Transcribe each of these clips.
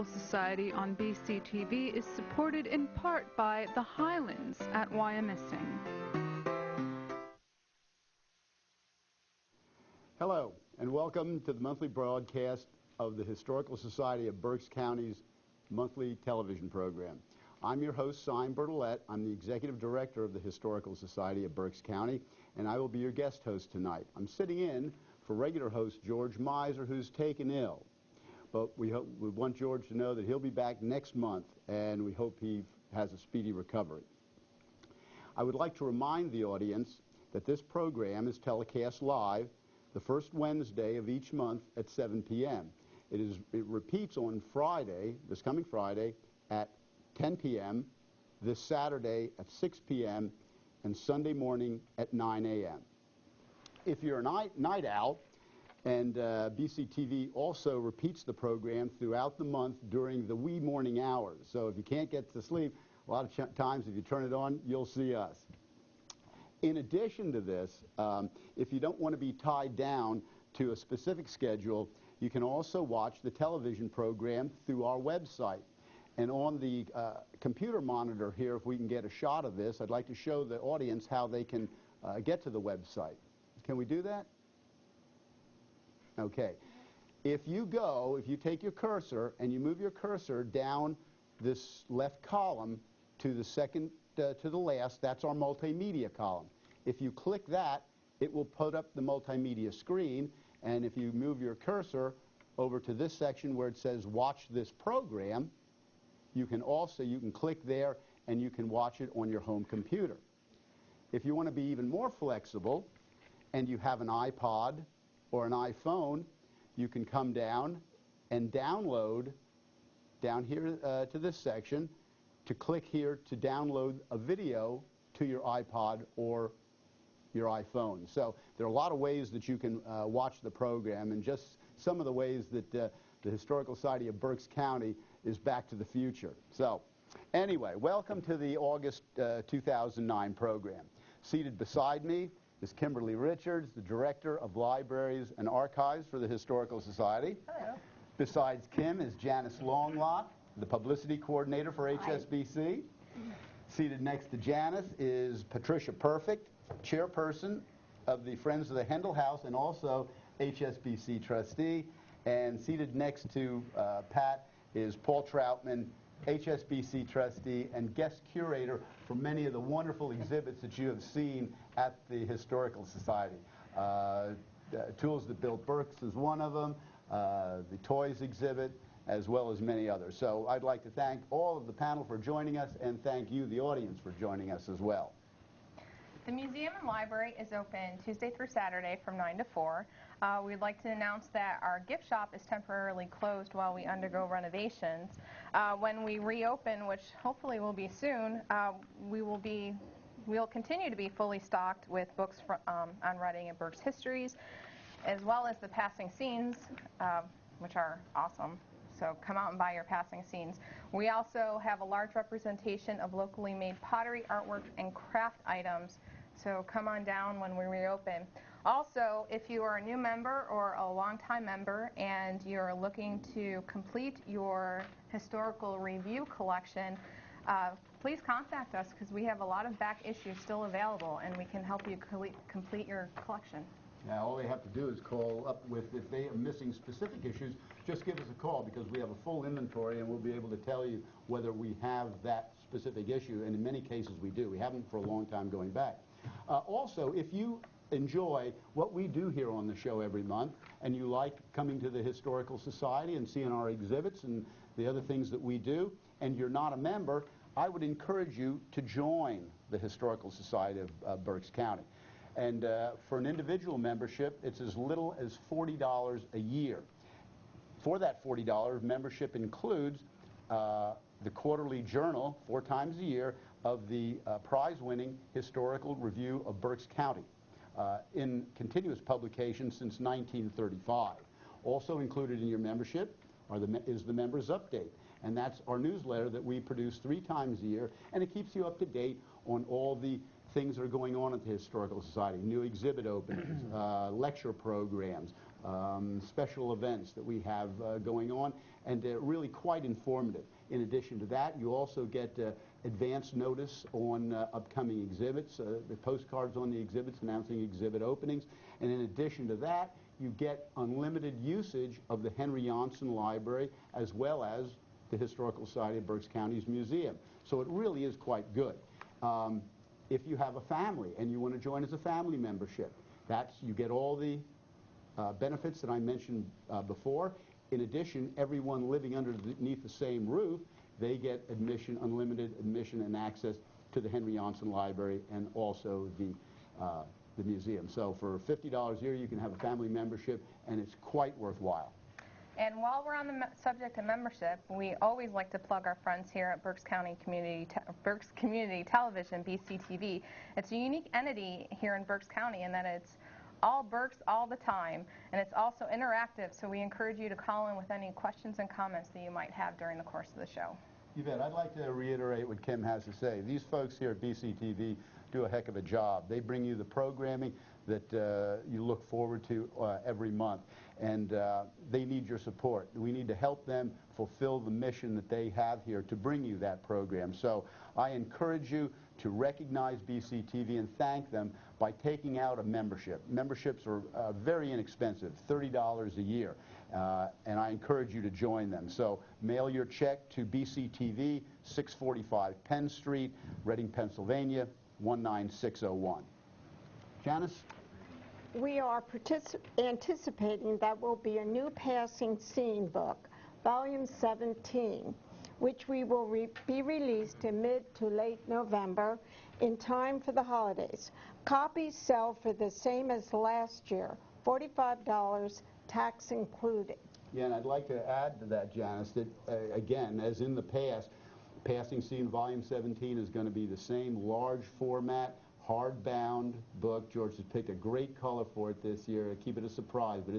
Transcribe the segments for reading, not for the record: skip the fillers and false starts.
Historical Society on BCTV is supported in part by the Highlands at Wyomissing. Hello, and welcome to the monthly broadcast of the Historical Society of Berks County's monthly television program. I'm your host, Sime Bertolet. I'm the Executive Director of the Historical Society of Berks County, and I will be your guest host tonight. I'm sitting in for regular host George Miser, who's taken ill. But we want George to know that he'll be back next month, and we hope he has a speedy recovery. I would like to remind the audience that this program is telecast live the first Wednesday of each month at 7 p.m. It repeats on Friday, this coming Friday, at 10 p.m., this Saturday at 6 p.m., and Sunday morning at 9 a.m. If you're a night owl, and BCTV also repeats the program throughout the month during the wee morning hours. So if you can't get to sleep, a lot of times if you turn it on, you'll see us. In addition to this, if you don't want to be tied down to a specific schedule, you can also watch the television program through our website. And on the computer monitor here, if we can get a shot of this, I'd like to show the audience how they can get to the website. Can we do that? Okay. If you take your cursor and you move your cursor down this left column to the second to the last, that's our multimedia column. If you click that, it will put up the multimedia screen, and if you move your cursor over to this section where it says watch this program, you can click there and you can watch it on your home computer. If you want to be even more flexible and you have an iPod or an iPhone, you can come down and download down here to this section, to click here to download a video to your iPod or your iPhone. So there are a lot of ways that you can watch the program, and just some of the ways that the Historical Society of Berks County is back to the future. So anyway, welcome to the August 2009 program. Seated beside me is Kimberly Richards, the Director of Libraries and Archives for the Historical Society. Hello. Besides Kim is Janice Longlock, the Publicity Coordinator for HSBC. Seated next to Janice is Patricia Perfect, Chairperson of the Friends of the Hendel House and also HSBC Trustee. And seated next to Pat is Paul Troutman, HSBC Trustee and Guest Curator for many of the wonderful exhibits that you have seen at the Historical Society. Tools That Built Berks is one of them, the Toys exhibit, as well as many others. So I'd like to thank all of the panel for joining us, and thank you, the audience, for joining us as well. The museum and library is open Tuesday through Saturday from 9 to 4. We'd like to announce that our gift shop is temporarily closed while we undergo renovations. When we reopen, which hopefully will be soon, we'll continue to be fully stocked with books on Reading and Berks histories, as well as the passing scenes, which are awesome. So come out and buy your passing scenes. We also have a large representation of locally made pottery, artwork, and craft items. So come on down when we reopen. Also, if you are a new member or a longtime member and you're looking to complete your historical review collection, please contact us because we have a lot of back issues still available and we can help you complete your collection. Now, all they have to do is call up if they are missing specific issues, just give us a call because we have a full inventory and we'll be able to tell you whether we have that specific issue, and in many cases we do. We haven't for a long time going back. Also, if you enjoy what we do here on the show every month and you like coming to the Historical Society and seeing our exhibits and the other things that we do, and you're not a member, I would encourage you to join the Historical Society of Berks County. And for an individual membership, it's as little as $40 a year. For that $40, membership includes the quarterly journal 4 times a year of the prize-winning Historical Review of Berks County in continuous publication since 1935. Also included in your membership is the Members Update. And that's our newsletter that we produce 3 times a year, and it keeps you up to date on all the things that are going on at the Historical Society, new exhibit openings, lecture programs, special events that we have going on, and really quite informative. In addition to that, you also get advance notice on upcoming exhibits, the postcards on the exhibits announcing exhibit openings, and in addition to that, you get unlimited usage of the Henry Janssen Library as well as the Historical Society of Berks County's museum. So it really is quite good. If you have a family and you want to join as a family membership, you get all the benefits that I mentioned before. In addition, everyone living underneath the same roof, they get admission, unlimited admission and access to the Henry Janssen Library and also the museum. So for $50 a year, you can have a family membership, and it's quite worthwhile. And while we're on the subject of membership, we always like to plug our friends here at Berks Community Television, BCTV. It's a unique entity here in Berks County in that it's all Berks all the time, and it's also interactive, so we encourage you to call in with any questions and comments that you might have during the course of the show. You bet. I'd like to reiterate what Kim has to say. These folks here at BCTV do a heck of a job. They bring you the programming that you look forward to every month, and they need your support. We need to help them fulfill the mission that they have here to bring you that program. So I encourage you to recognize BCTV and thank them by taking out a membership. Memberships are very inexpensive, $30 a year, and I encourage you to join them. So mail your check to BCTV, 645 Penn Street, Reading, Pennsylvania, 19601. Janice? We are anticipating that will be a new passing scene book, Volume 17, which we will be released in mid to late November in time for the holidays. Copies sell for the same as last year, $45, tax included. Yeah, and I'd like to add to that, Janice, that again, as in the past, Passing Scene Volume 17 is going to be the same large format, hardbound book. George has picked a great color for it this year. Keep it a surprise, but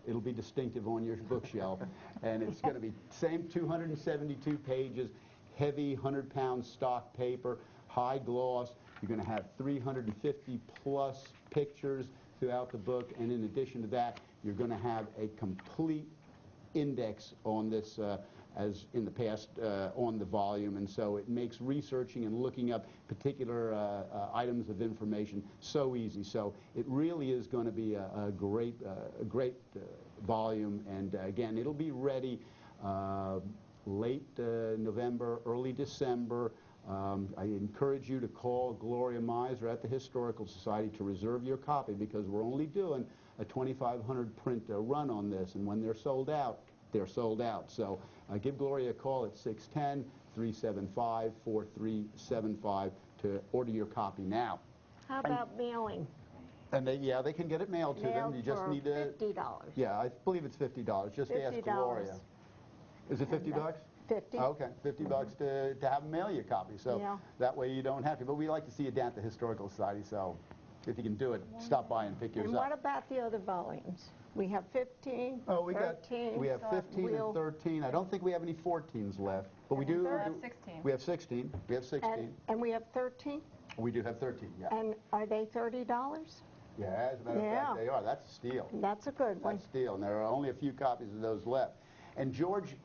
it'll be distinctive on your bookshelf. And it's going to be same 272 pages, heavy 100-pound stock paper, high gloss. You're going to have 350 plus pictures throughout the book, and in addition to that, you're going to have a complete index on this as in the past on the volume, and so it makes researching and looking up particular items of information so easy. So it really is going to be a great volume, and again, it'll be ready late November, early December. I encourage you to call Gloria Miser at the Historical Society to reserve your copy, because we're only doing a 2,500 print run on this, and when they're sold out, they're sold out. So give Gloria a call at 610-375-4375 to order your copy now. How about mailing? And they can get it mailed to them. You just need to $50. Yeah, I believe it's $50. Just $50. ask Gloria. Is it $50? 50. Okay, $50 to have them mail you a copy. So that way you don't have to. But we like to see you down at the Historical Society. So if you can do it, stop by and pick yours up. And what about the other volumes? We have 15, 13. We have 15 and 13. I don't think we have any 14s left, but we do. We have 16. We have 16. We have 16. And we have 13? We do have 13, yeah. And are they $30? Yeah, as a matter of fact, they are. That's a steal. That's a good one. That's a steal, and there are only a few copies of those left. And George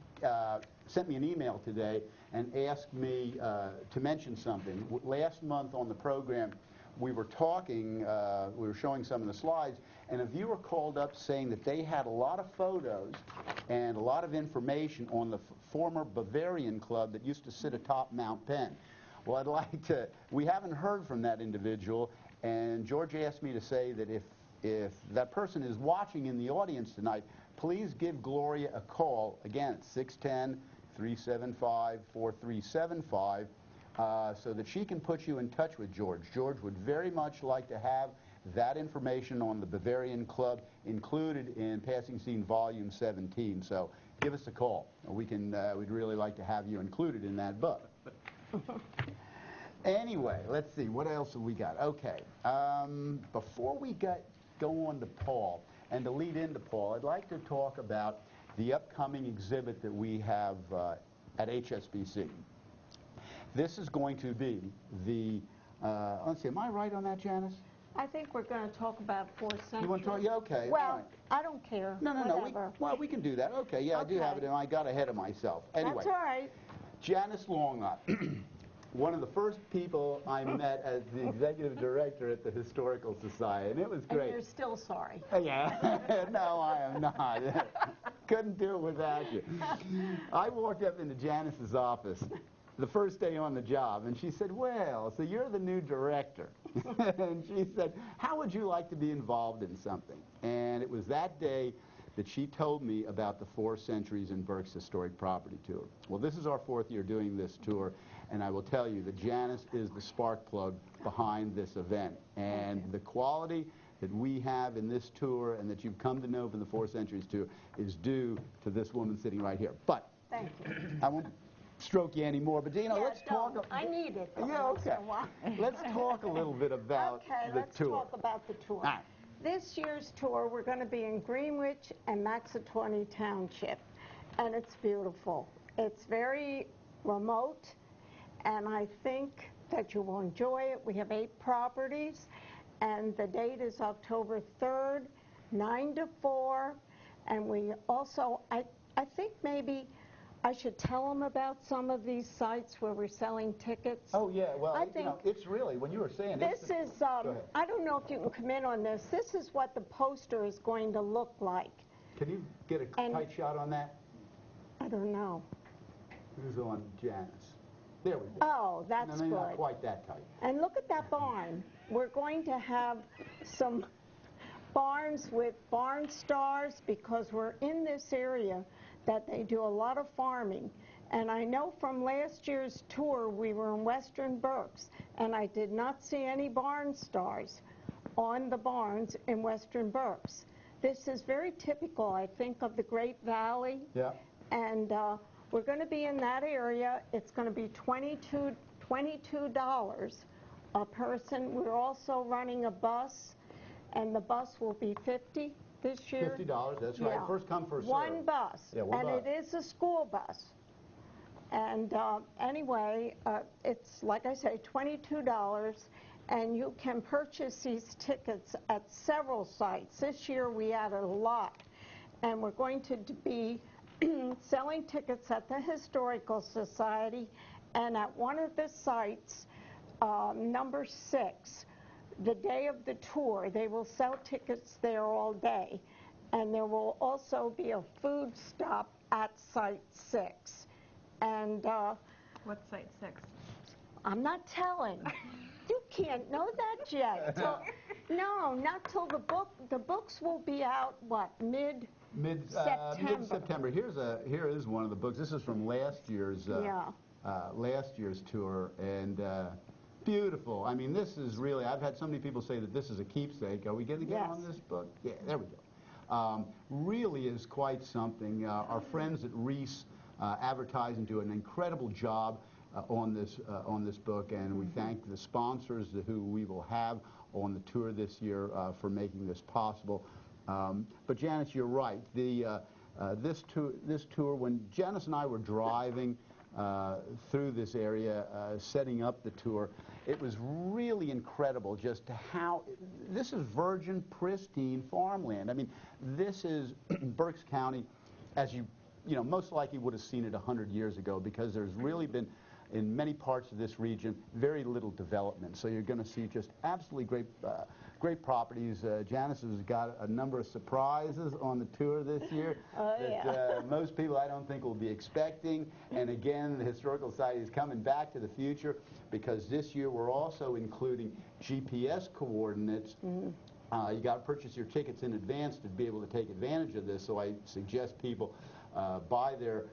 sent me an email today and asked me to mention something. Last month on the program, we were talking, we were showing some of the slides, and a viewer called up saying that they had a lot of photos and a lot of information on the former Bavarian Club that used to sit atop Mount Penn. Well, I'd like to, we haven't heard from that individual, and George asked me to say that if that person is watching in the audience tonight, please give Gloria a call, again, at 610-375-4375, so that she can put you in touch with George. George would very much like to have that information on the Bavarian Club included in Passing Scene Volume 17. So give us a call. We'd really like to have you included in that book. Anyway, let's see, what else have we got? Okay, before we go on to Paul, and to lead into Paul, I'd like to talk about the upcoming exhibit that we have at HSBC. This is going to be the, let's see, am I right on that, Janice? I think we're going to talk about 4th century. You want to talk? Yeah, okay. Well, all right. I don't care. No. Whatever. We can do that. Okay, yeah, I do have it, and I got ahead of myself. Anyway. That's all right. Janice Longot, one of the first people I met as the executive director at the Historical Society, and it was great. And you're still sorry. Yeah, no, I am not. Couldn't do it without you. I walked up into Janice's office the first day on the job, and she said, well, so you're the new director. And she said, how would you like to be involved in something? And it was that day that she told me about the 4 Centuries in Berks Historic Property Tour. Well, this is our 4th year doing this tour, and I will tell you that Janice is the spark plug behind this event. And the quality that we have in this tour and that you've come to know from the 4 Centuries tour is due to this woman sitting right here. But thank you. I won't stroke you anymore, but you know, let's talk. I need it. Yeah, okay. Let's talk a little bit about the tour. Let's talk about the tour. All right. This year's tour, we're going to be in Greenwich and Maxatawny Township, and it's beautiful. It's very remote, and I think that you will enjoy it. We have 8 properties, and the date is October 3rd, 9 to 4, and we also, I think maybe I should tell them about some of these sites where we're selling tickets. Oh, yeah, well, I think it's really, when you were saying this is, I don't know if you can come in on this. This is what the poster is going to look like. Can you get a tight shot on that? I don't know. Who's on Janice? There we go. Oh, that's no, good. Not quite that tight. And look at that barn. We're going to have some barns with barn stars because we're in this area that they do a lot of farming. And I know from last year's tour we were in Western Berks, and I did not see any barn stars on the barns in Western Berks. This is very typical, I think, of the Great Valley. Yeah. And we're going to be in that area. It's going to be $22 a person. We're also running a bus, and the bus will be $50 this year. $50, that's right. Yeah. First come, first serve. One bus, Yeah, one and bus. it is a school bus. And anyway, it's, like I say, $22, and you can purchase these tickets at several sites. This year we added a lot, and we're going to be selling tickets at the Historical Society and at one of the sites, number 6, the day of the tour. They will sell tickets there all day, and there will also be a food stop at site 6. And What's site 6? I'm not telling. You can't know that yet. No, not till the books will be out, what, mid-September. Mid-September. Here is one of the books. This is from last year's tour, and beautiful. I mean, this is really, I've had so many people say that this is a keepsake. Are we going to get on this book? Yeah, there we go. Really is quite something. Our friends at Reese Advertising do an incredible job on this book, and we thank the sponsors who we will have on the tour this year for making this possible. But Janice, you're right. This tour, when Janice and I were driving through this area, setting up the tour, it was really incredible just how, this is virgin, pristine farmland. I mean, this is Berks County, as you most likely would have seen it 100 years ago, because there's really been, in many parts of this region, very little development. So you're going to see just absolutely great properties. Janice has got a number of surprises on the tour this year that most people, I don't think, will be expecting. And again, the Historical Society is coming back to the future, because this year we're also including GPS coordinates. You got to purchase your tickets in advance to be able to take advantage of this. So I suggest people buy their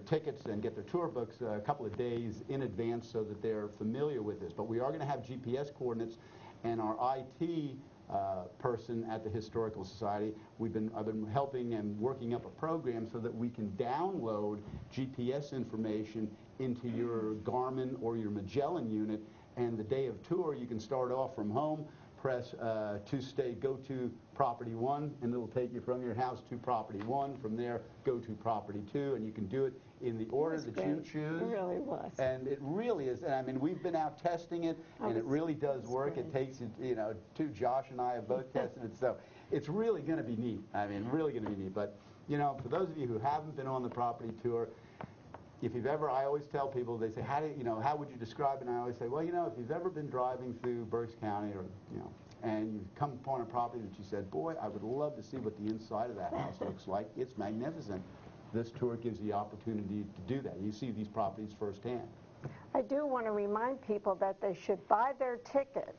tickets and get their tour books a couple of days in advance so that they're familiar with this. But we are going to have GPS coordinates, and our IT person at the Historical Society, I've been helping and working up a program so that we can download GPS information into your Garmin or your Magellan unit, and the day of tour you can start off from home, press go to property 1, and it'll take you from your house to property 1. From there, go to property 2, and you can do it in the order that you choose. It really was. And it really is. And I mean, we've been out testing it, and it really does work. It takes, Josh and I have both tested it, so it's really going to be neat. I mean, really going to be neat. But, for those of you who haven't been on the property tour, if you've ever, I always tell people, they say, how would you describe it? And I always say, well, if you've ever been driving through Berks County, or, and you've come upon a property that you said, boy, I would love to see what the inside of that house looks like. It's magnificent. This tour gives you the opportunity to do that. You see these properties firsthand. I do want to remind people that they should buy their ticket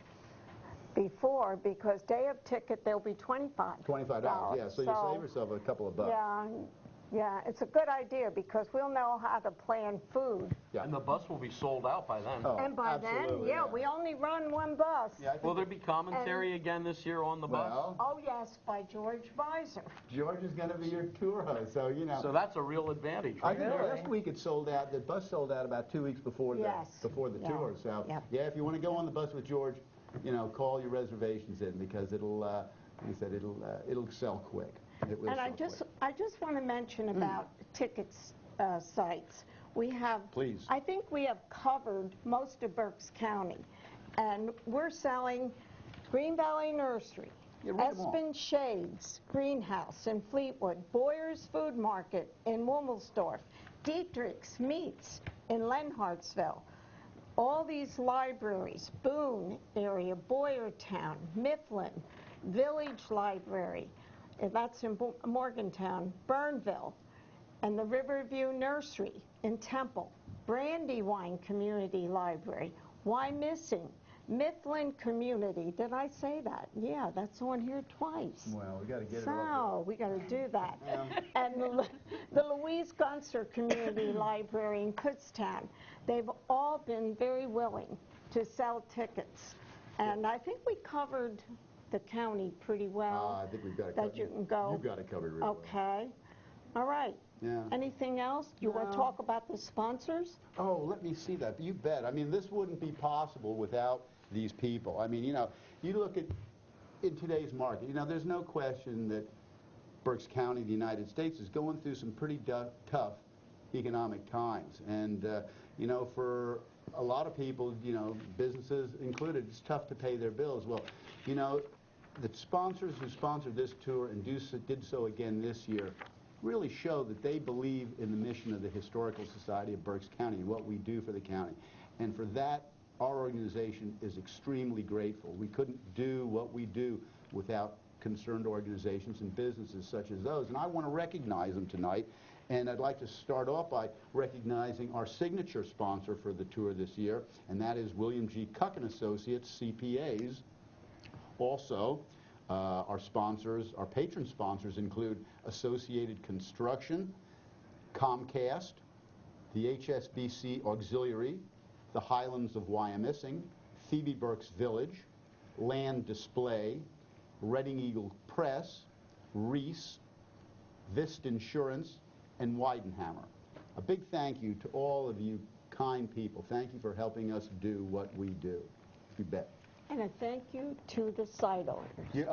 before, because day of ticket, they'll be $25. $25, yeah, so you save yourself a couple of bucks. Yeah, it's a good idea, because we'll know how to plan food. Yeah. And the bus will be sold out by then. Oh, and by then, we only run one bus. Yeah, will there be commentary again this year on the bus? Oh, yes, by George Weiser. George is going to be your tour host, so, So that's a real advantage. I think last week it sold out. The bus sold out about 2 weeks before the tour. So, yeah, if you want to go on the bus with George, call your reservations in, because it'll, he said it'll sell quick. And I just want to mention about tickets sites. We have, please. I think we have covered most of Berks County, and we're selling Green Valley Nursery, Espen Shades Greenhouse in Fleetwood, Boyer's Food Market in Womelsdorf, Dietrich's Meats in Lenhartsville. All these libraries, Boone area, Boyertown, Mifflin, Village Library, that's in Morgantown, Burnville, and the Riverview Nursery in Temple, Brandywine Community Library, Wyomissing, Mifflin Community. Did I say that? Yeah, that's on here twice. Well, we got to get it So, we got to do that. And the Louise Gunser Community Library in Kutztown. They've all been very willing to sell tickets. And I think we covered the county pretty well. I think we've got it that you can go. You've got it covered really well. Okay. All right. Yeah. Anything else? You want to talk about the sponsors? Oh, let me see that. You bet. I mean, this wouldn't be possible without these people. I mean, you look at, in today's market, there's no question that Berks County, the United States, is going through some pretty tough economic times. And, for a lot of people, businesses included, it's tough to pay their bills. Well, the sponsors who sponsored this tour and did so again this year really show that they believe in the mission of the Historical Society of Berks County and what we do for the county. And for that, our organization is extremely grateful. We couldn't do what we do without concerned organizations and businesses such as those. And I want to recognize them tonight. And I'd like to start off by recognizing our signature sponsor for the tour this year, and that is William G. Cuck & Associates, CPAs. Also, our patron sponsors include Associated Construction, Comcast, the HSBC Auxiliary, the Highlands of Wyomissing, Phoebe Burks Village, Land Display, Reading Eagle Press, Reese, Vist Insurance, and Weidenhammer. A big thank you to all of you kind people. Thank you for helping us do what we do. You bet. And a thank you to the site owners. Yeah,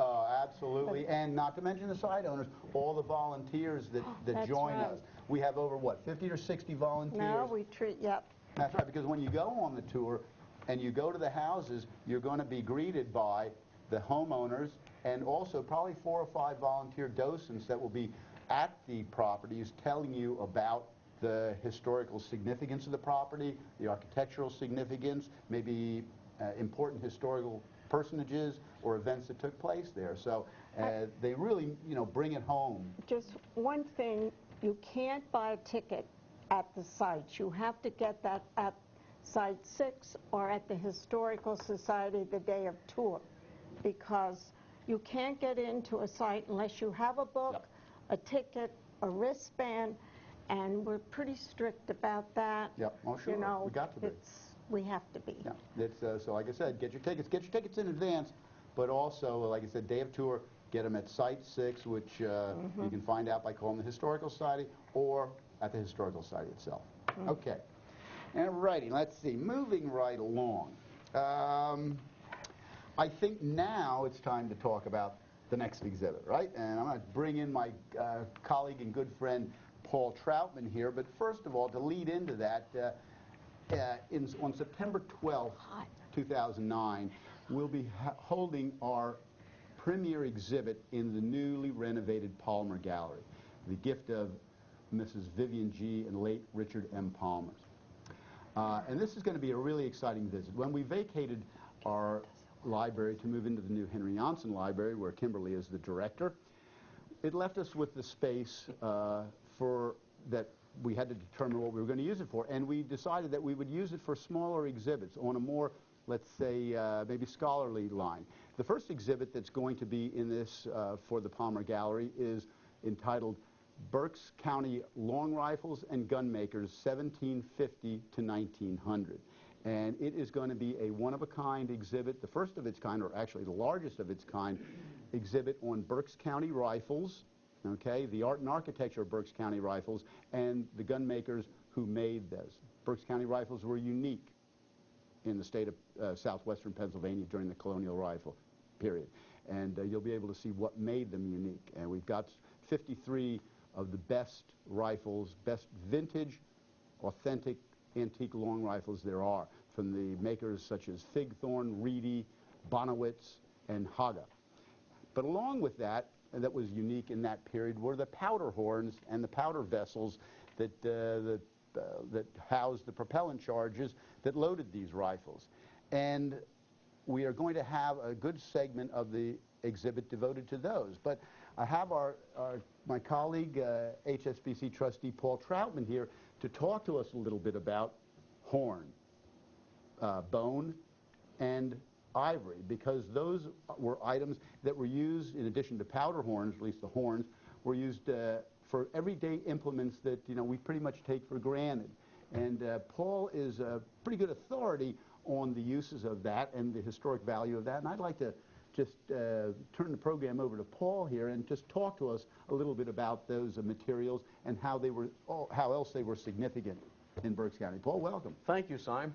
absolutely. And not to mention the site owners, all the volunteers that join us. We have over, 50 or 60 volunteers? No, we treat, That's right, because when you go on the tour and you go to the houses, you're going to be greeted by the homeowners and also probably 4 or 5 volunteer docents that will be at the properties telling you about the historical significance of the property, the architectural significance, maybe important historical personages or events that took place there. So they really, bring it home. Just one thing, you can't buy a ticket at the sites. You have to get that at Site 6 or at the Historical Society the day of tour, because you can't get into a site unless you have a book, a ticket, a wristband, and we're pretty strict about that. Yep, oh sure, we got to be. We have to be. Yeah, it's, so like I said, get your tickets in advance, but also, like I said, day of tour, get them at Site 6, which you can find out by calling the Historical Society or at the Historical Society itself. Okay, all righty, let's see, moving right along. I think now it's time to talk about the next exhibit, right? And I'm going to bring in my colleague and good friend Paul Troutman here. But first of all, to lead into that, on September 12th, 2009, we'll be holding our premiere exhibit in the newly renovated Palmer Gallery, the gift of Mrs. Vivian G. and late Richard M. Palmer's. And this is going to be a really exciting visit. When we vacated our library to move into the new Henry Janssen Library, where Kimberly is the director, it left us with the space that we had to determine what we were going to use it for. And we decided that we would use it for smaller exhibits on a more, let's say, maybe scholarly line. The first exhibit that's going to be in this for the Palmer Gallery is entitled Berks County Long Rifles and Gun Makers 1750 to 1900. And it is going to be a one-of-a-kind exhibit, the first of its kind, or actually the largest of its kind, exhibit on Berks County rifles, okay, the art and architecture of Berks County rifles, and the gun makers who made those. Berks County rifles were unique in the state of southwestern Pennsylvania during the colonial rifle period. And you'll be able to see what made them unique. And we've got 53 of the best rifles, best vintage, authentic, antique long rifles there are, from the makers such as Figthorn, Reedy, Bonowitz, and Haga. But along with that, and that was unique in that period, were the powder horns and the powder vessels that housed the propellant charges that loaded these rifles. And we are going to have a good segment of the exhibit devoted to those. But I have my colleague, HSBC trustee Paul Troutman here to talk to us a little bit about horn, bone, and ivory, because those were items that were used, in addition to powder horns, at least the horns, were used for everyday implements that we pretty much take for granted. And Paul is a pretty good authority on the uses of that and the historic value of that. And I'd like to just turn the program over to Paul here and just talk to us a little bit about those materials and how else they were significant in Berks County. Paul, welcome. Thank you, Simon.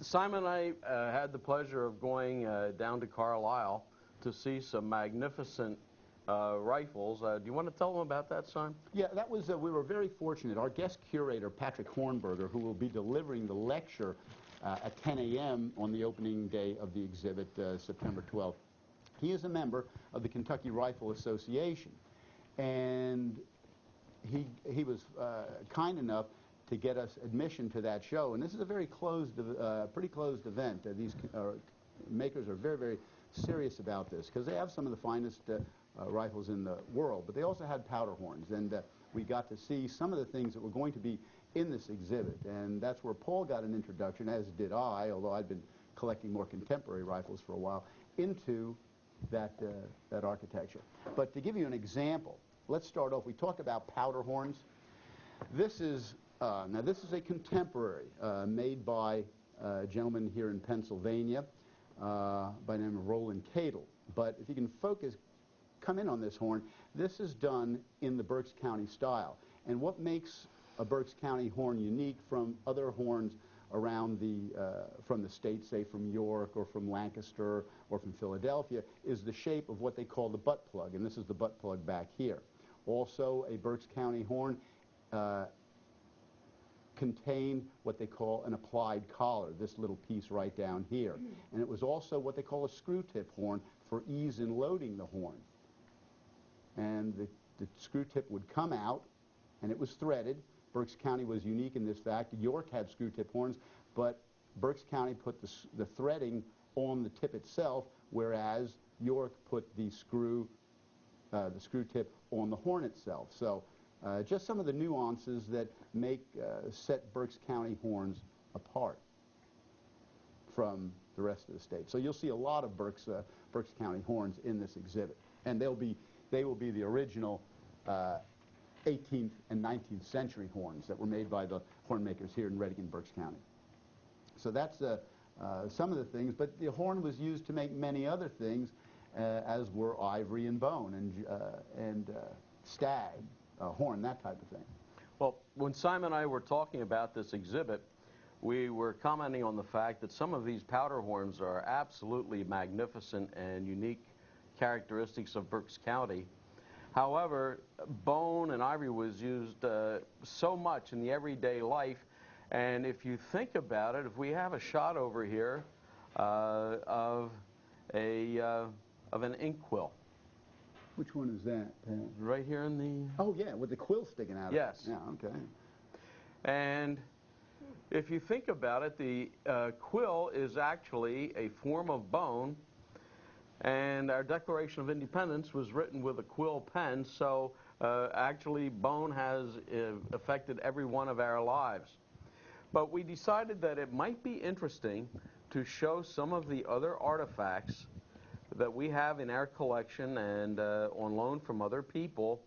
Simon and I had the pleasure of going down to Carlisle to see some magnificent rifles. Do you want to tell them about that, Simon? Yeah, that was, we were very fortunate. Our guest curator, Patrick Hornberger, who will be delivering the lecture at 10 a.m. on the opening day of the exhibit, September 12th. He is a member of the Kentucky Rifle Association, and he was kind enough to get us admission to that show. And this is a very closed, pretty closed event. These makers are very, very serious about this because they have some of the finest rifles in the world, but they also had powder horns. And we got to see some of the things that were going to be in this exhibit. And that's where Paul got an introduction, as did I, although I'd been collecting more contemporary rifles for a while, into that architecture. But to give you an example, let's start off. We talk about powder horns. This is now this is a contemporary made by a gentleman here in Pennsylvania by the name of Roland Cadle. But if you can come in on this horn, this is done in the Berks County style. And what makes a Berks County horn unique from other horns around from the state, say from York or from Lancaster or from Philadelphia, is the shape of what they call the butt plug. And this is the butt plug back here. Also, a Berks County horn contained what they call an applied collar, this little piece right down here. And it was also what they call a screw tip horn for ease in loading the horn. And the screw tip would come out, and it was threaded. Berks County was unique in this fact. York had screw tip horns, but Berks County put the threading on the tip itself, whereas York put the screw tip on the horn itself. So just some of the nuances that set Berks County horns apart from the rest of the state. So you'll see a lot of Berks County horns in this exhibit, and they will be the original 18th and 19th century horns that were made by the horn makers here in Reading and Berks County. So that's some of the things, but the horn was used to make many other things, as were ivory and bone and stag, horn, that type of thing. Well, when Simon and I were talking about this exhibit, we were commenting on the fact that some of these powder horns are absolutely magnificent and unique characteristics of Berks County. However, bone and ivory was used so much in the everyday life, and if you think about it, if we have a shot over here of an ink quill. Which one is that, Pat? Right here in the... Oh, yeah, with the quill sticking out Yes. of it. Yeah, okay. And if you think about it, the quill is actually a form of bone, and our Declaration of Independence was written with a quill pen, so actually bone has affected every one of our lives. But we decided that it might be interesting to show some of the other artifacts that we have in our collection and on loan from other people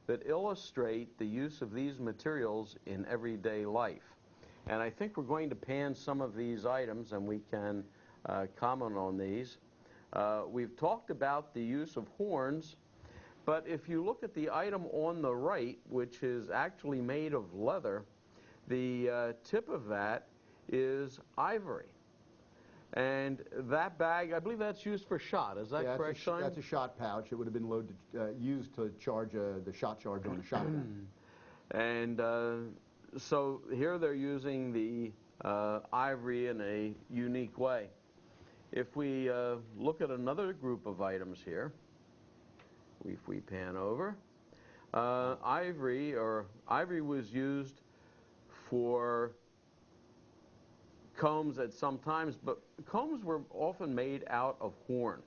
that illustrate the use of these materials in everyday life. And I think we're going to pan some of these items, and we can comment on these. We've talked about the use of horns, but if you look at the item on the right, which is actually made of leather, the tip of that is ivory. And that bag, I believe that's used for shot. Is that correct, Simon? That's a shot pouch. It would have been loaded, used to charge the shot charge on a shotgun. And so here they're using the ivory in a unique way. If we look at another group of items here, if we pan over, ivory was used for combs at some times, but combs were often made out of horn.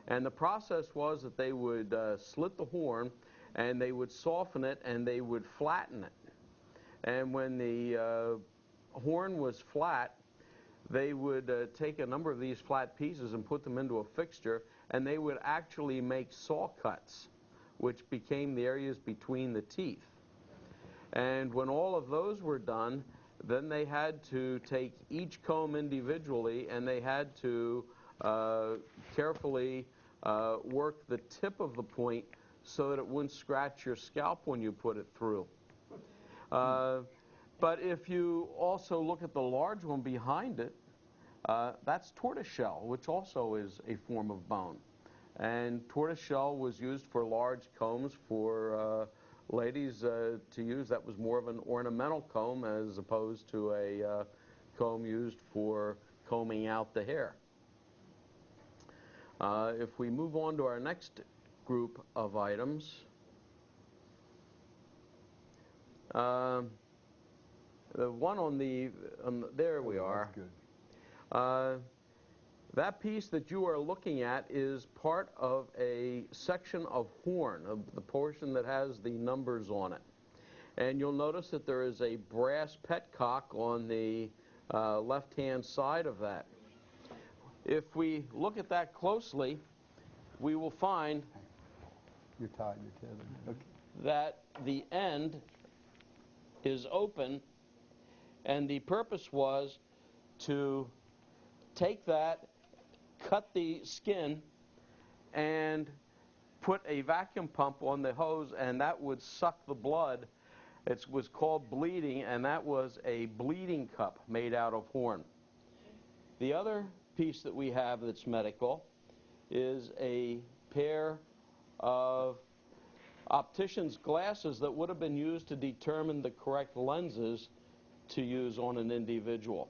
And the process was that they would slit the horn, and they would soften it, and they would flatten it. And when the horn was flat, they would take a number of these flat pieces and put them into a fixture, and they would actually make saw cuts, which became the areas between the teeth. And when all of those were done, then they had to take each comb individually, and they had to carefully work the tip of the point so that it wouldn't scratch your scalp when you put it through. But if you also look at the large one behind it, that's tortoiseshell, which also is a form of bone. And tortoiseshell was used for large combs for ladies to use. That was more of an ornamental comb as opposed to a comb used for combing out the hair. If we move on to our next group of items, the one on the there we are. That's good. That piece that you are looking at is part of a section of horn, of the portion that has the numbers on it. And you'll notice that there is a brass petcock on the left-hand side of that. If we look at that closely, we will find You're tied, you're tethered. Okay. that the end is open, and the purpose was to take that, cut the skin, and put a vacuum pump on the hose, and that would suck the blood. It was called bleeding, and that was a bleeding cup made out of horn. The other piece that we have that's medical is a pair of optician's glasses that would have been used to determine the correct lenses to use on an individual.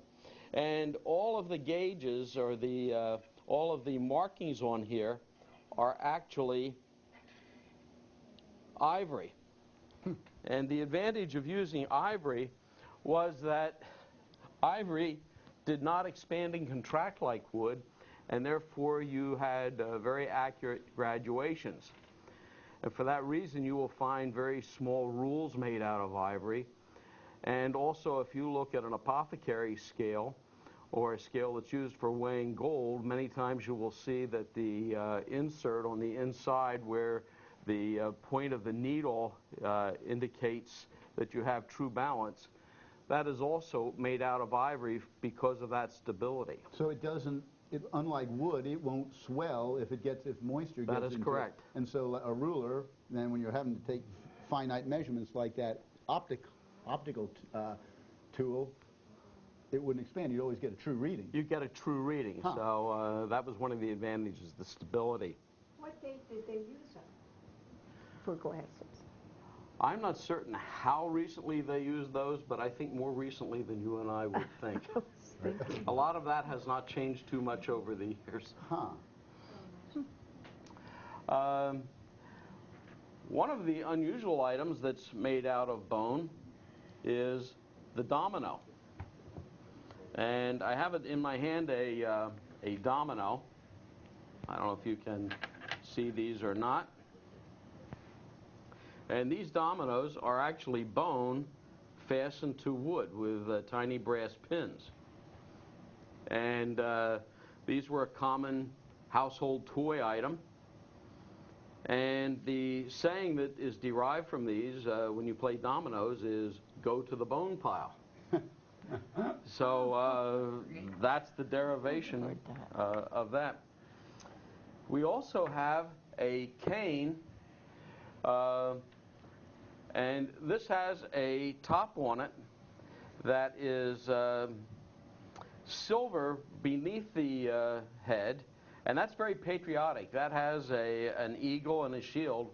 And all of the gauges, or the all of the markings on here, are actually ivory. And the advantage of using ivory was that ivory did not expand and contract like wood, and therefore you had very accurate graduations. And for that reason, you will find very small rules made out of ivory. And also, if you look at an apothecary scale, or a scale that's used for weighing gold, many times you will see that the insert on the inside where the point of the needle indicates that you have true balance, that is also made out of ivory because of that stability. So it doesn't, unlike wood, it won't swell if moisture gets into it. That is correct. And so a ruler, then when you're having to take finite measurements like that, optical tool it wouldn't expand. You'd always get a true reading. You get a true reading. Huh. So that was one of the advantages, the stability. What date did they use them for glasses? I'm not certain how recently they used those, but I think more recently than you and I would think. A lot of that has not changed too much over the years. Huh. One of the unusual items that's made out of bone is the domino. And I have it in my hand, a domino. I don't know if you can see these or not. And these dominoes are actually bone fastened to wood with tiny brass pins. And these were a common household toy item. And the saying that is derived from these when you play dominoes is, go to the bone pile. So that's the derivation of that. We also have a cane, and this has a top on it that is silver beneath the head, and that's very patriotic. That has an eagle and a shield,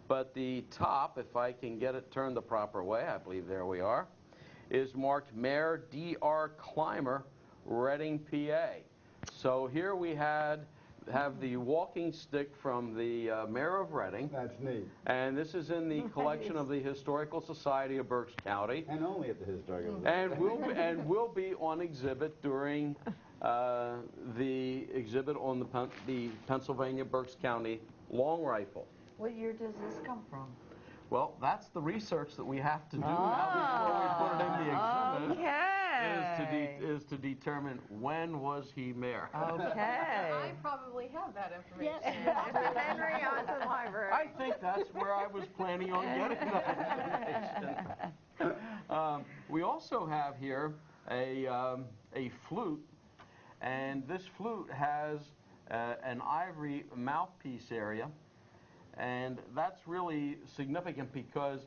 but the top, if I can get it turned the proper way, I believe there we are, is marked Mayor D.R. Clymer, Reading, PA. So here we have the walking stick from the Mayor of Reading. That's neat. And this is in the collection of the Historical Society of Berks County. And only at the Historical. And will be on exhibit during the exhibit on the Pennsylvania Berks County long rifle. What year does this come from? Well, that's the research that we have to do now before we put it in the exhibit. Okay. Is to determine when was he mayor. Okay. I probably have that information. Yes. Mr. Henry on the library. I think that's where I was planning on getting that information. We also have here a flute, and this flute has an ivory mouthpiece area, and that's really significant because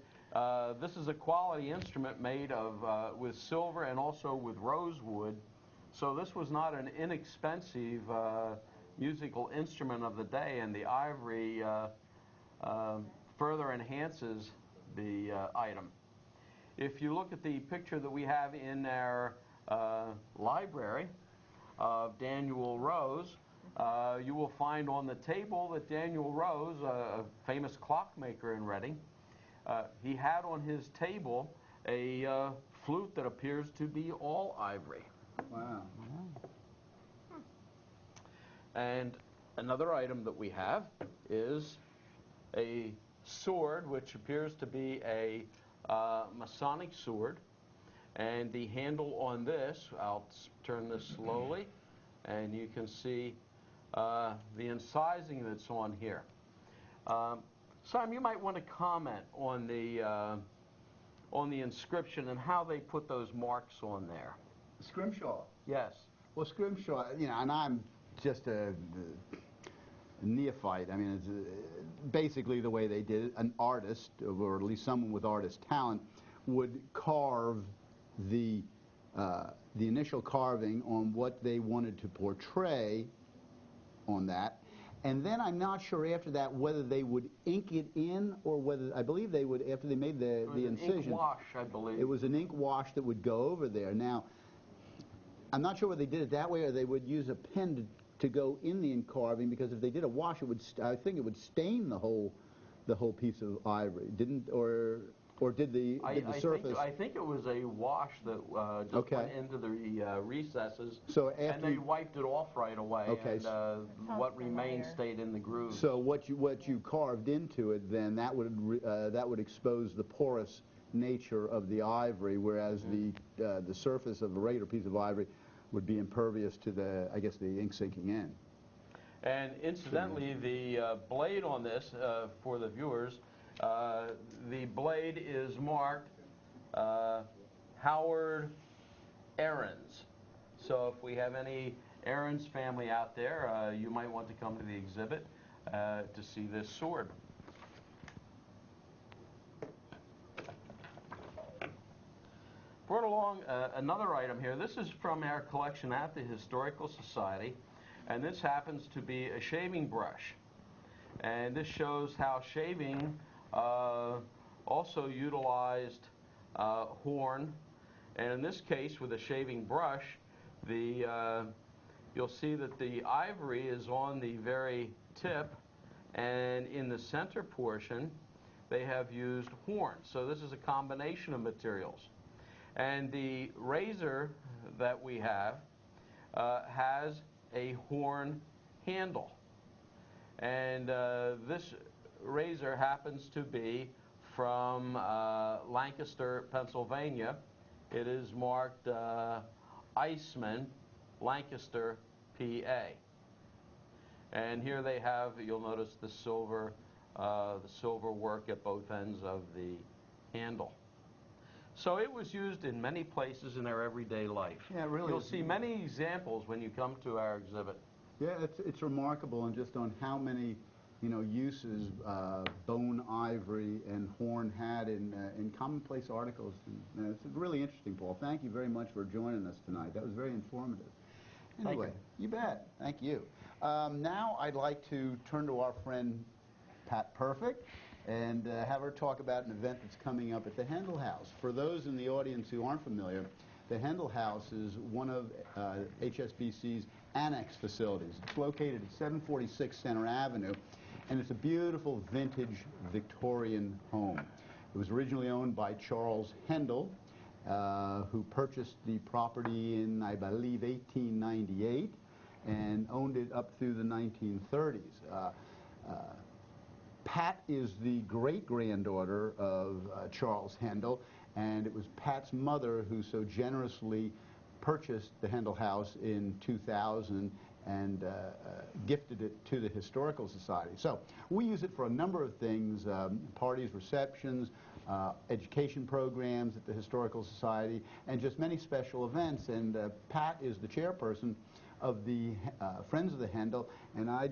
this is a quality instrument made of with silver and also with rosewood. So this was not an inexpensive musical instrument of the day, and the ivory further enhances the item. If you look at the picture that we have in our library of Daniel Rose, you will find on the table that Daniel Rose, a famous clockmaker in Reading, he had on his table a flute that appears to be all ivory. Wow. And another item that we have is a sword, which appears to be a Masonic sword. And the handle on this, I'll turn this slowly, and you can see the incising that's on here. Simon, you might want to comment on the inscription and how they put those marks on there. Scrimshaw. Yes. Well, Scrimshaw, and I'm just a neophyte. I mean, it's basically the way they did it. An artist, or at least someone with artist talent, would carve the initial carving on what they wanted to portray on that. And then I'm not sure after that whether they would ink it in or whether, I believe they would, after they made the incision. Ink wash, I believe. It was an ink wash that would go over there. Now, I'm not sure whether they did it that way or they would use a pen to go in the ink carving, because if they did a wash, it would, I think it would stain the whole piece of ivory. Didn't, or did the surface? I think it was a wash that just went into the recesses, so after and they wiped it off right away, okay, and what remained stayed in the groove. So what you carved into it, then that would expose the porous nature of the ivory, whereas the surface of a regular piece of ivory would be impervious to the, I guess, the ink sinking in. And incidentally, the blade on this, for the viewers, the blade is marked Howard Aarons. So if we have any Aarons family out there, you might want to come to the exhibit to see this sword. brought along another item here. This is from our collection at the Historical Society, and this happens to be a shaving brush. And this shows how shaving also utilized horn. And in this case, with a shaving brush, you'll see that the ivory is on the very tip, and in the center portion, they have used horn. So this is a combination of materials. And the razor that we have has a horn handle. And this razor happens to be from Lancaster, Pennsylvania. It is marked Iceman, Lancaster, PA. And here they have, you'll notice the silver work at both ends of the handle. So it was used in many places in their everyday life. Yeah, really. You'll see many examples when you come to our exhibit. Yeah, it's remarkable, and just on how many, uses bone, ivory, and horn had in commonplace articles. And it's really interesting, Paul. Thank you very much for joining us tonight. That was very informative. Anyway, you bet. Thank you. Now I'd like to turn to our friend Pat Perfect and have her talk about an event that's coming up at the Hendel House. For those in the audience who aren't familiar, the Hendel House is one of HSBC's annex facilities. It's located at 746 Center Avenue, and it's a beautiful vintage Victorian home. It was originally owned by Charles Hendel, who purchased the property in, I believe, 1898 and owned it up through the 1930s. Pat is the great-granddaughter of Charles Hendel, and it was Pat's mother who so generously purchased the Hendel House in 2000 and gifted it to the Historical Society. So we use it for a number of things, parties, receptions, education programs at the Historical Society, and just many special events. And Pat is the chairperson of the Friends of the Hendel, and I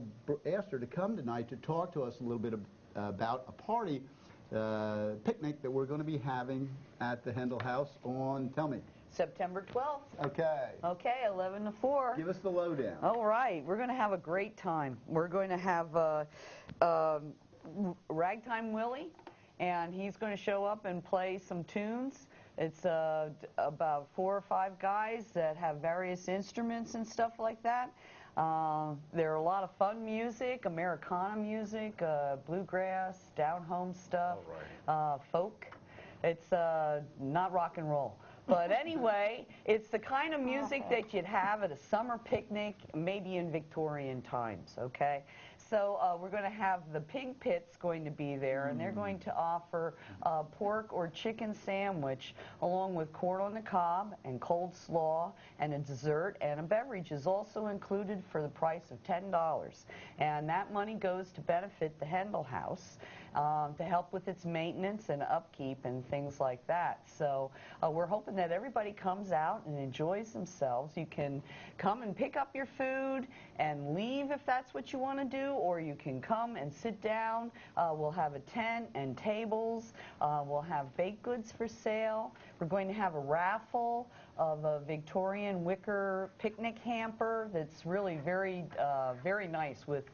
asked her to come tonight to talk to us a little bit about a party picnic that we're going to be having at the Hendel House on, tell me. September 12th. Okay. Okay, 11 to 4. Give us the lowdown. All right, we're going to have a great time. We're going to have Ragtime Willie, and he's going to show up and play some tunes. It's about 4 or 5 guys that have various instruments and stuff like that. There are a lot of fun music, Americana music, bluegrass, down-home stuff, folk. It's not rock and roll. But anyway, it's the kind of music that you'd have at a summer picnic, maybe in Victorian times, okay? So we're going to have the Pig Pits going to be there, and they're going to offer a pork or chicken sandwich along with corn on the cob and cold slaw and a dessert, and a beverage is also included for the price of $10. And that money goes to benefit the Hendel House to help with its maintenance and upkeep and things like that. So we're hoping that everybody comes out and enjoys themselves. You can come and pick up your food and leave if that's what you want to do, or you can come and sit down. We'll have a tent and tables. We'll have baked goods for sale. We're going to have a raffle of a Victorian wicker picnic hamper that's really very, very nice, with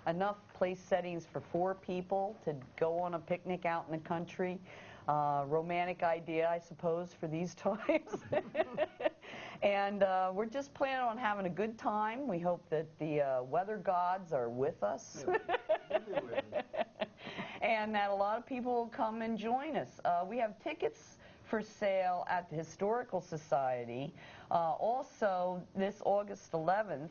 enough place settings for 4 people to go on a picnic out in the country. Romantic idea, I suppose, for these times. And we're just planning on having a good time. We hope that the weather gods are with us. And that a lot of people will come and join us. We have tickets for sale at the Historical Society. Also, this August 11th,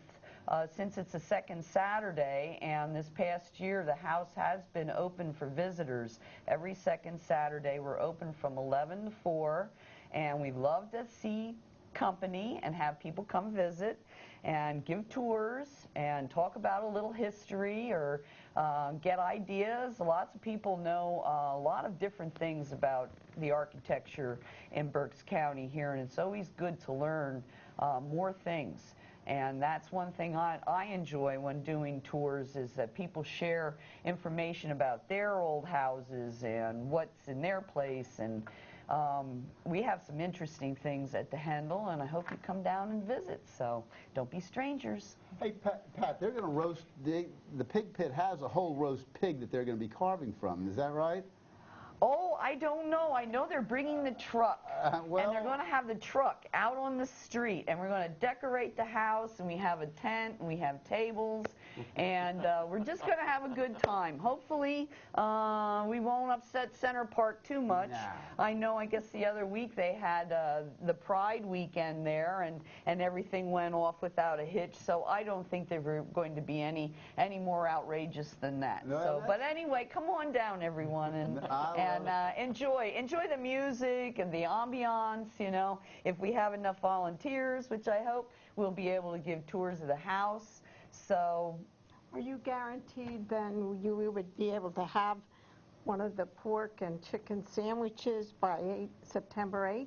since it's the second Saturday, and this past year the house has been open for visitors. Every second Saturday we're open from 11 to 4, and we love to see company and have people come visit and give tours and talk about a little history or get ideas. Lots of people know a lot of different things about the architecture in Berks County here, and it's always good to learn more things. And that's one thing I enjoy when doing tours, is that people share information about their old houses and what's in their place. And we have some interesting things at the Handle, and I hope you come down and visit. So don't be strangers. Hey, Pat, they're going to roast, the pig pit has a whole roast pig that they're going to be carving from. Is that right? Oh, I don't know. I know they're bringing the truck, and they're going to have the truck out on the street, and we're going to decorate the house, and we have a tent, and we have tables, and we're just going to have a good time. Hopefully, we won't upset Center Park too much. No. I know, I guess the other week they had the Pride weekend there, and everything went off without a hitch, so I don't think they're going to be any more outrageous than that. No, so, but anyway, come on down, everyone, and enjoy the music and the ambiance. You know, if we have enough volunteers, which I hope, we'll be able to give tours of the house. So, Are you guaranteed then you would be able to have one of the pork and chicken sandwiches by September 8th?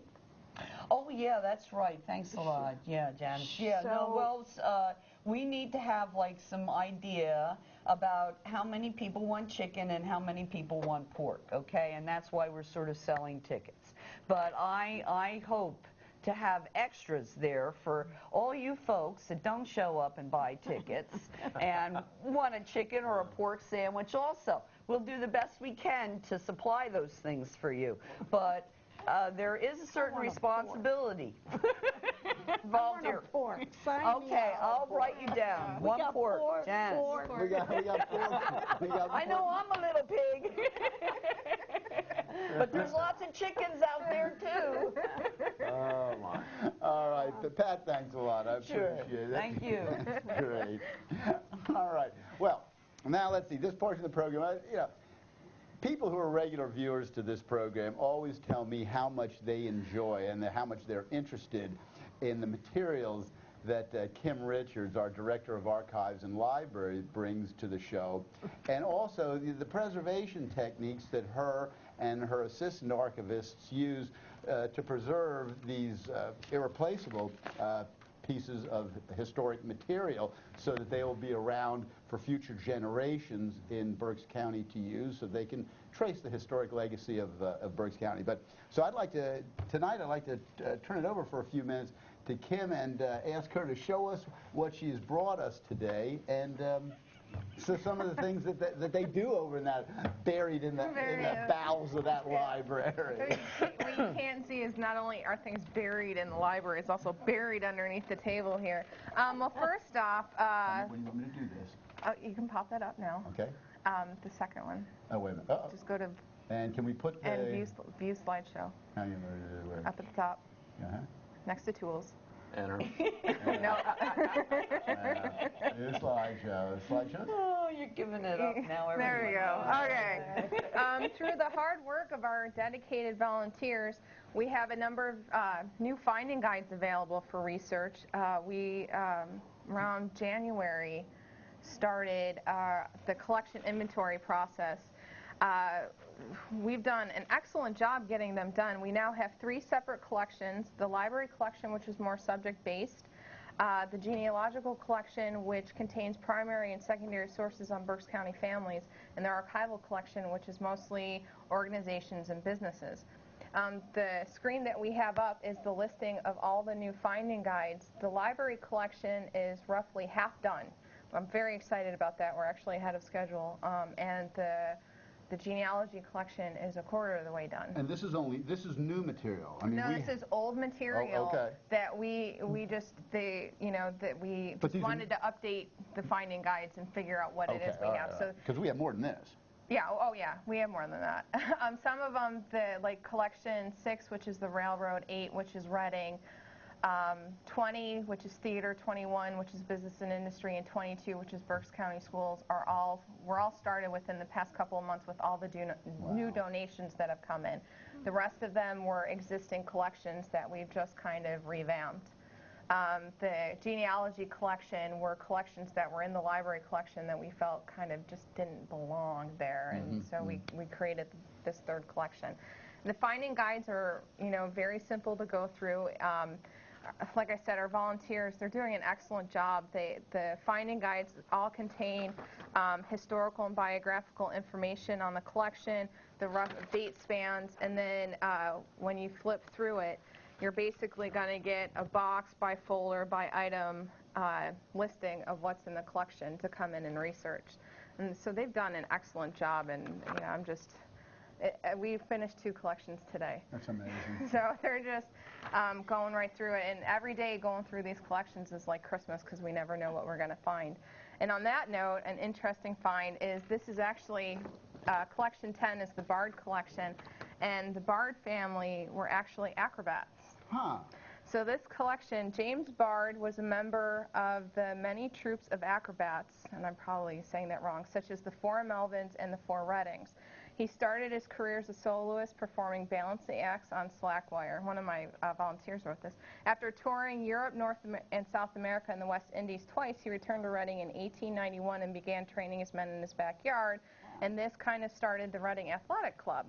oh yeah, that's right. Thanks a lot. Yeah, Janice. Yeah, no, well, we need to have like some idea about how many people want chicken and how many people want pork, okay? And that's why we're sort of selling tickets. But I hope to have extras there for all you folks that don't show up and buy tickets and want a chicken or a pork sandwich also. We'll do the best we can to supply those things for you. But there is a certain responsibility. Volunteer. Okay, I'll write you down. One pork, Janice. We got pork. I know I'm a little pig. But there's lots of chickens out there too. Oh my. All right, Pat, thanks a lot. I appreciate it. Thank you. That's great. All right. Well, now let's see. This portion of the program, people who are regular viewers to this program always tell me how much they enjoy and how much they're interested in the materials that Kim Richards, our Director of Archives and Library, brings to the show, and also the preservation techniques that her and her assistant archivists use to preserve these irreplaceable pieces of historic material so that they will be around for future generations in Berks County to use, so they can trace the historic legacy of Berks County. But so tonight I'd like to turn it over for a few minutes to Kim and ask her to show us what she's brought us today, and so some of the things that they do over in that, buried in the bowels of that library. What you can't see is not only are things buried in the library, it's also buried underneath the table here. Well, first off, When you want me to do this? you can pop that up now. Okay. The second one. Oh, wait a minute. Uh-oh. Just go to And can we put the... and view slideshow where? up at the top, Uh-huh. next to tools. Enter. No. Slideshow. Slideshow? Oh, you're giving it up now. There we go. Okay. Through the hard work of our dedicated volunteers, we have a number of new finding guides available for research. We, around January, started the collection inventory process. We've done an excellent job getting them done. We now have 3 separate collections: the library collection, which is more subject-based, the genealogical collection, which contains primary and secondary sources on Berks County families, and the archival collection, which is mostly organizations and businesses. The screen that we have up is the listing of all the new finding guides. The library collection is roughly half done. I'm very excited about that. We're actually ahead of schedule, and the genealogy collection is a quarter of the way done. And this is new material. I mean, no, this is old material that we just wanted to update the finding guides and figure out what it is we have. So because we have more than this. Yeah, yeah, we have more than that. Some of them, like collection 6, which is the railroad, 8, which is Reading, 20, which is theater, 21, which is business and industry, and 22, which is Berks County Schools, were all started within the past couple of months with all the new donations that have come in. The rest of them were existing collections that we've just kind of revamped. The genealogy collection were collections that were in the library collection that we felt kind of just didn't belong there, and so we created this 3rd collection. The finding guides are, very simple to go through. Like I said, our volunteers, they're doing an excellent job. The finding guides all contain historical and biographical information on the collection, the rough date spans, and then when you flip through it, you're basically going to get a box by folder by item listing of what's in the collection to come in and research. And so they've done an excellent job, and I'm just, we finished 2 collections today. That's amazing. So they're just going right through it, and every day going through these collections is like Christmas because we never know what we're going to find. And on that note, an interesting find is this is actually, collection 10 is the Bard collection, and the Bard family were actually acrobats. Huh. So this collection, James Bard was a member of the many troops of acrobats, and I'm probably saying that wrong, such as the 4 Melvins and the 4 Reddings. He started his career as a soloist performing balancing acts on slackwire. One of my volunteers wrote this. After touring Europe, North and South America, and the West Indies twice, he returned to Reading in 1891 and began training his men in his backyard, and this kind of started the Reading Athletic Club.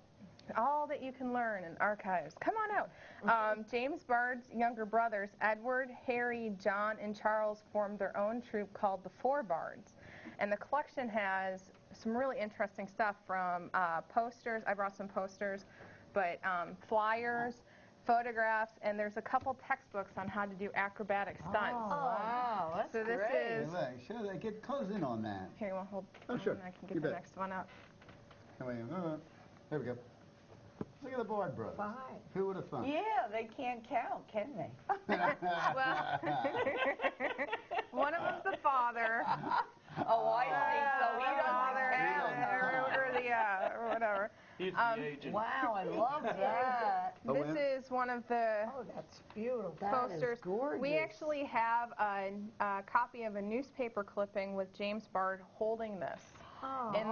All that you can learn in archives. Come on out. James Bard's younger brothers, Edward, Harry, John, and Charles, formed their own troupe called the 4 Bards. And the collection has some really interesting stuff from posters. I brought some posters, but flyers, photographs, and there's a couple textbooks on how to do acrobatic stunts. Oh, wow, that's So this great. is... Hey, look, show that. Get close in on that. Here, you want to hold? Oh, sure. I can You get the bet. next one up. There we go. Look at the Bard brothers. Fine. Who would have thought? Yeah, they can't count, can they? Well, one of them's the father. Oh, I see. So he Father, doesn't count. or the or whatever. He's the agent. Wow, I love that. Oh, This is one of the Oh, that's beautiful. posters. gorgeous. We actually have a copy of a newspaper clipping with James Bard holding this in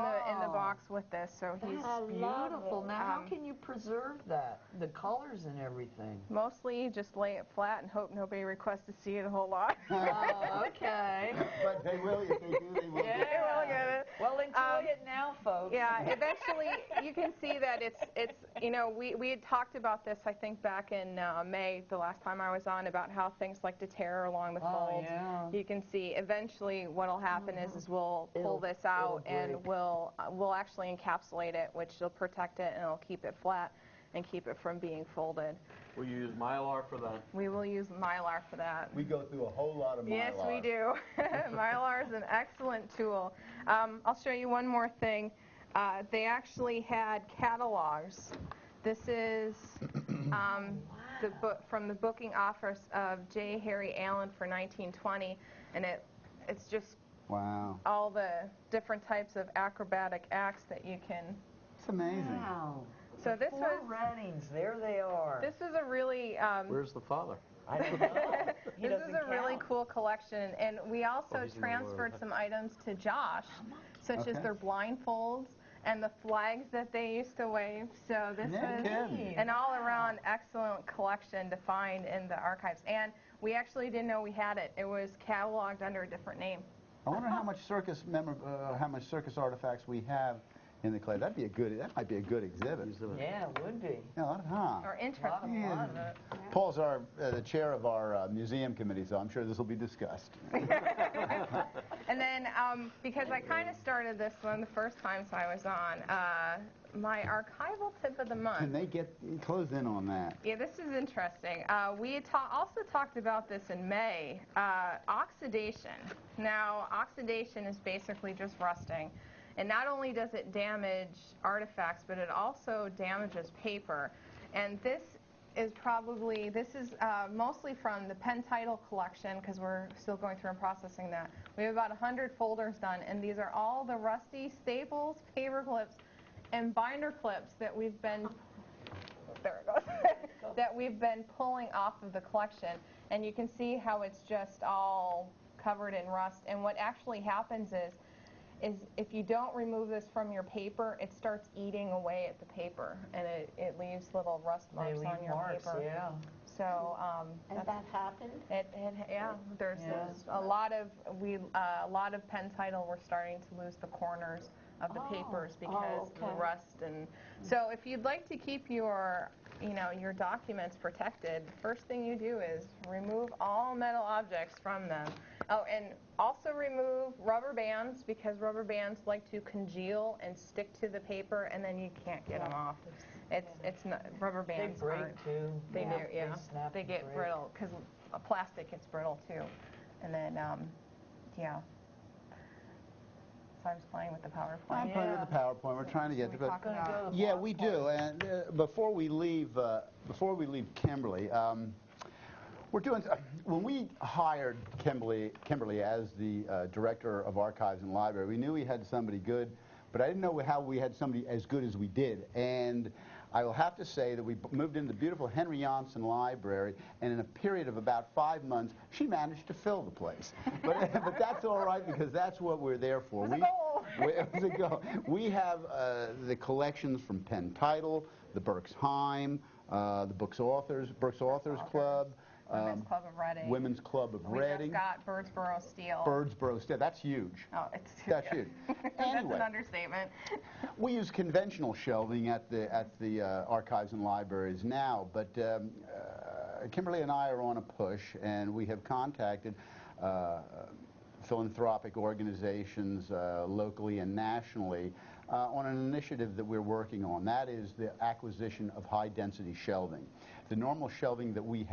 the box with this. So he's I love Beautiful. it. Now, how can you preserve that? The colors and everything. mostly just lay it flat and hope nobody requests to see it a whole lot. Oh, okay. But they will. If they do, they will. Yeah. They will get it. Well, enjoy it now, folks. Yeah, eventually you can see that it's we had talked about this I think back in May the last time I was on about how things like to tear along the folds. Yeah. You can see eventually what'll happen is we'll pull It'll- this out it'll and break. we'll actually encapsulate it, which will protect it and it'll keep it flat and keep it from being folded. We use Mylar for that. We will use Mylar for that. We go through a whole lot of Mylar. Yes, we do. Mylar is an excellent tool. I'll show you one more thing. They actually had catalogs. This is the book from the booking office of J. Harry Allen for 1920, and it's just Wow. all the different types of acrobatic acts that you can. It's amazing. Wow. So The this 4 was Reddings, there they are. this was a really Where's the father? I don't know. He this is doesn't a really count. cool collection, and we also he's in the transferred lower. some items to Josh, such as Okay. their blindfolds and the flags that they used to wave. So this No was kidding. an all-around excellent collection to find in the archives, and we actually didn't know we had it. It was cataloged under a different name. I wonder how much how much circus artifacts we have in the clay. That might be a good exhibit. Yeah, it would be. Yeah, huh? Or interesting. A lot of Yeah. it. Paul's the chair of our museum committee, so I'm sure this will be discussed. And then, because I kind of started this one the first time I was on, my archival tip of the month. Can they get close in on that? Yeah, this is interesting. We had also talked about this in May. Oxidation. Now, oxidation is basically just rusting. And not only does it damage artifacts, but it also damages paper. And this is mostly from the pen title collection, because we're still going through and processing that. We have about 100 folders done, and these are all the rusty staples, paper clips, and binder clips that we've been there it goes, that we've been pulling off of the collection. And you can see how it's just all covered in rust. And what actually happens is if you don't remove this from your paper, it starts eating away at the paper, and it leaves little rust They marks leave on your marks, paper. yeah. So And that happened? there's Yeah. a lot of pen title. We're starting to lose the corners of the papers because of the okay. rust. And so if you'd like to keep your documents protected, the first thing you do is remove all metal objects from them. Oh, and also remove rubber bands, because rubber bands like to congeal and stick to the paper, and then you can't get them off. It's not, rubber bands They break aren't. too. They do, yeah. They snap They and get break. brittle, because plastic gets brittle too. And then, yeah. So I was playing with the PowerPoint. I'm playing with the PowerPoint. We're trying to get to it. Talk about Yeah, we do. And before we leave Kimberly, we're doing. When we hired Kimberly as the director of archives and library, we knew we had somebody good, but I didn't know how we had somebody as good as we did. And I will have to say that we moved into the beautiful Henry Johnson Library, and in a period of about 5 months, she managed to fill the place. But that's all right, because that's what we're there for. It was a goal. We have the collections from Penn Title, the Berksheim, the Berks Authors Club, Women's Club of Reading. Women's Club of Reading. We just got Birdsboro Steel. Birdsboro Steel. That's huge. Oh, it's That's huge. That's Anyway, an understatement. we use conventional shelving at the archives and libraries now, but Kimberly and I are on a push, and we have contacted philanthropic organizations locally and nationally on an initiative that we're working on. That is the acquisition of high-density shelving. The normal shelving that we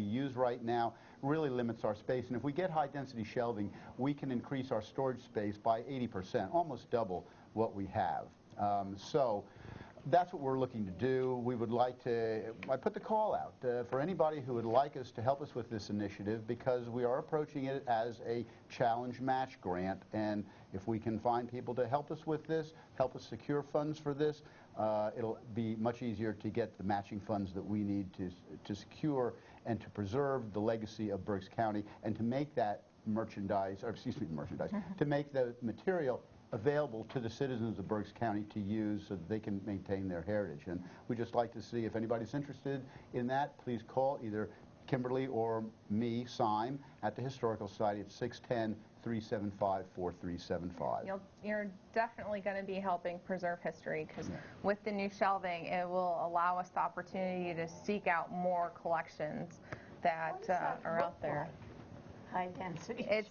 use right now really limits our space, and if we get high-density shelving, we can increase our storage space by 80%, almost double what we have. So that's what we're looking to do. We would like to, I put the call out for anybody who would like us to help us with this initiative, because we are approaching it as a challenge match grant, and if we can find people to help us with this, help us secure funds for this, it'll be much easier to get the matching funds that we need to secure and to preserve the legacy of Berks County, and to make that to make the material available to the citizens of Berks County to use, so that they can maintain their heritage. And we'd just like to see if anybody's interested in that. Please call either Kimberly or me, Syme, at the Historical Society at 610-375-4375. You're definitely going to be helping preserve history, because with the new shelving, it will allow us the opportunity to seek out more collections that are out there. High density. It's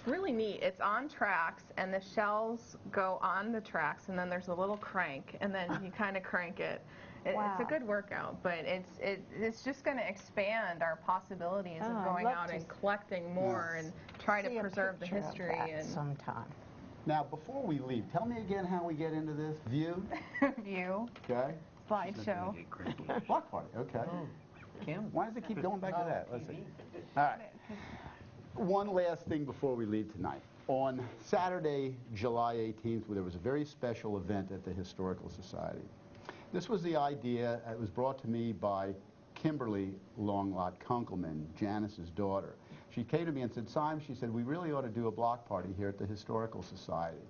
really neat. It's on tracks, and the shelves go on the tracks, and then there's a little crank, and then you kind of crank it. Wow. It's a good workout, but it's just going to expand our possibilities of going out and collecting more and try to preserve the history. And sometime. Now, before we leave, tell me again how we get into this. View? View. Okay. Slideshow. Block party. Okay. Why does it keep going back to that? Let's see. All right. One last thing before we leave tonight. On Saturday, July 18th, there was a very special event at the Historical Society. This was the idea. It was brought to me by Kimberly Longlot Kunkelman, Janice's daughter. She came to me and said, Syme, she said, we really ought to do a block party here at the Historical Society.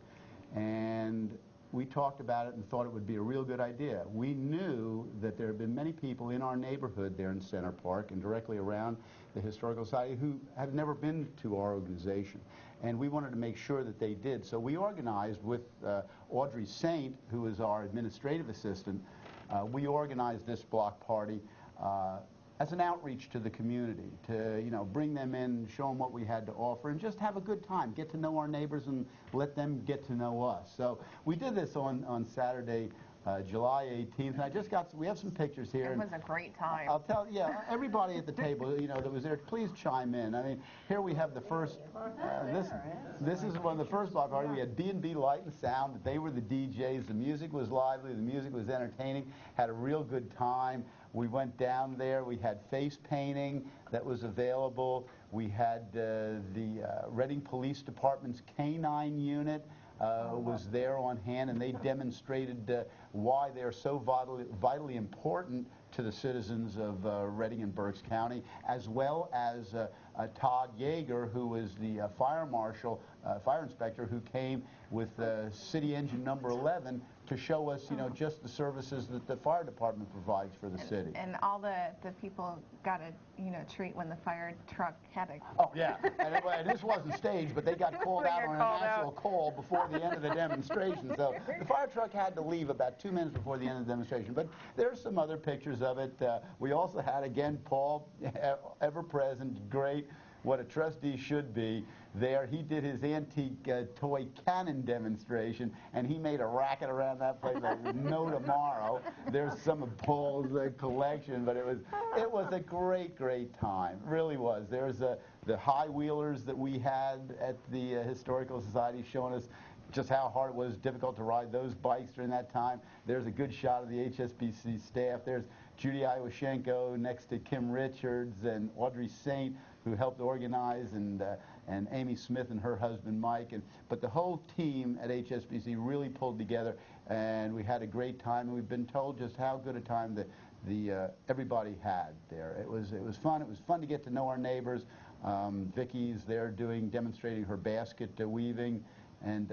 And we talked about it and thought it would be a real good idea. We knew that there had been many people in our neighborhood there in Center Park and directly around the Historical Society who had never been to our organization. And we wanted to make sure that they did. So we organized with Audrey Saint, who is our administrative assistant, we organized this block party as an outreach to the community, to bring them in, show them what we had to offer, and just have a good time, get to know our neighbors and let them get to know us. So we did this on Saturday, July 18th, and we have some pictures here. It was a great time. I'll tell you, everybody at the table, that was there, please chime in. I mean, here we have the first, this is one of the first block parties. We had B&B Light and Sound. They were the DJs. The music was lively. The music was entertaining. Had a real good time. We went down there. We had face painting that was available. We had the Reading Police Department's K-9 unit was there on hand, and they demonstrated why they're so vitally important to the citizens of Reading and Berks County, as well as Todd Yeager, who is the fire marshal, fire inspector, who came with City Engine number 11 to show us, just the services that the fire department provides for the city. And all the people got a treat when the fire truck had a... Oh, yeah. And this wasn't staged, but they got called out on an actual call before the end of the demonstration. So the fire truck had to leave about 2 minutes before the end of the demonstration. But there's some other pictures of it. We also had, again, Paul, ever present, great. what a trustee should be. There, he did his antique toy cannon demonstration, and he made a racket around that place like no tomorrow. There's some of Paul's collection, but it was a great, great time. It really was. There's the high wheelers that we had at the Historical Society showing us just how hard it was, difficult to ride those bikes during that time. There's a good shot of the HSBC staff. There's Judy Iwashenko next to Kim Richards and Audrey Saint, who helped organize, and Amy Smith and her husband Mike. But the whole team at HSBC really pulled together, and we had a great time. And we've been told just how good a time everybody had there. It was fun. It was fun to get to know our neighbors. Vicky's there demonstrating her basket weaving. And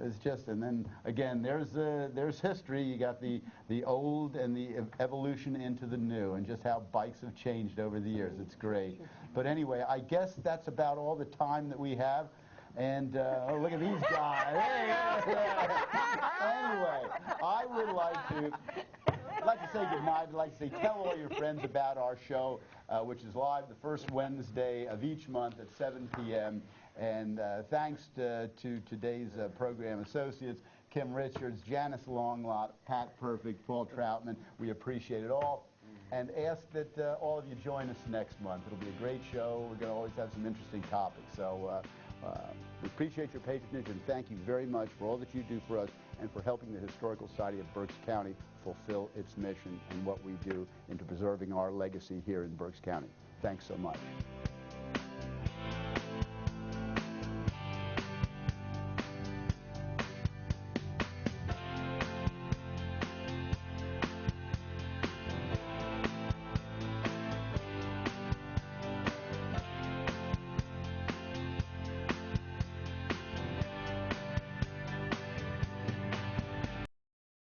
it's just, and then again, there's history. You got the old and the evolution into the new, and just how bikes have changed over the years. It's great. But anyway, I guess that's about all the time that we have. And oh, look at these guys. Anyway, I would like to say goodnight. I'd like to say tell all your friends about our show, which is live the first Wednesday of each month at 7 p.m. And thanks to today's program associates, Kim Richards, Janice Longlot, Pat Perfect, Paul Troutman. We appreciate it all. And ask that all of you join us next month. It'll be a great show. We're going to always have some interesting topics. So we appreciate your patronage, and thank you very much for all that you do for us and for helping the Historical Society of Berks County fulfill its mission and what we do into preserving our legacy here in Berks County. Thanks so much.